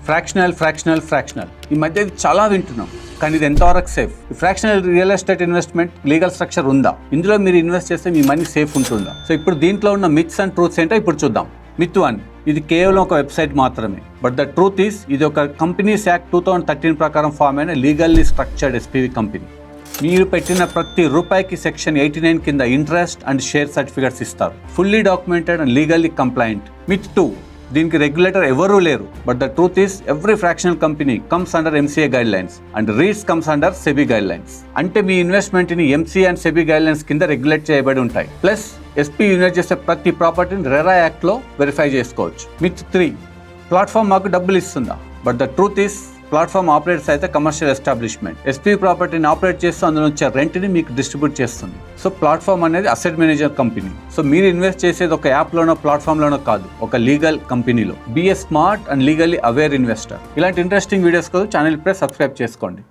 Fractional ఈ మధ్య ఇది చాలా వింటున్నాం, కానీ ఇది ఎంతవరకు safe? Fractional real estate investment legal structure ఉందా? ఇందులో మీరు ఇన్వెస్ట్ చేస్తే మీ మనీ సేఫ్ ఉంటుందా? సో ఇప్పుడు దీంట్లో ఉన్న మిత్స్ అండ్ ట్రూత్స్ ఏంటో ఇప్పుడు చూద్దాం. మిత్ 1, ఇది కేవలం ఒక వెబ్సైట్ మాత్రమే. బట్ ద ట్రూత్ ఈస్, ఇది ఒక కంపెనీస్ యాక్ట్ 2013 ప్రకారం ఫామ్ అయిన లీగల్లీ స్ట్రక్చర్డ్ ఎస్పీవి కంపెనీ. మీరు పెట్టిన ప్రతి రూపాయికి సెక్షన్ 89 కింద ఇంట్రెస్ట్ అండ్ షేర్ సర్టిఫికేట్స్ ఇస్తారు. Fully documented and legally compliant. Myth 2, దీనికి రెగ్యులేటర్ ఎవరూ లేరు. But the truth is, every fractional company comes under MCA guidelines and REITs comes under SEBI guidelines. అంటే మీ ఇన్వెస్ట్మెంట్ ని MCA and SEBI guidelines కింద regulate చేయబడి ఉంటాయి. Plus SP invest చేసే ప్రతి ప్రాపర్టీని రెరా యాక్ట్ లో వెరిఫై చేసుకోవచ్చు. మిత్ 3, ప్లాట్ఫామ్ మాకు డబ్బులు ఇస్తుందా? But the truth is, platform operators అయితే కమర్షియల్ ఎస్టాబ్లిష్మెంట్. ఎస్పీ ప్రాపర్టీని ఆపరేట్ చేస్తూ అందులో వచ్చే రెంట్ని మీకు డిస్ట్రిబ్యూట్ చేస్తుంది. సో ప్లాట్ఫామ్ అనేది అసెట్ మేనేజర్ కంపెనీ. సో మీరు ఇన్వెస్ట్ చేసేది ఒక యాప్లోనో ప్లాట్ఫామ్లోనో కాదు, ఒక లీగల్ కంపెనీలో. Be a smart and legally aware investor. ఇలాంటి ఇంట్రెస్టింగ్ వీడియోస్ కోసం ఛానల్ ఇప్పుడే సబ్స్క్రైబ్ చేసుకోండి.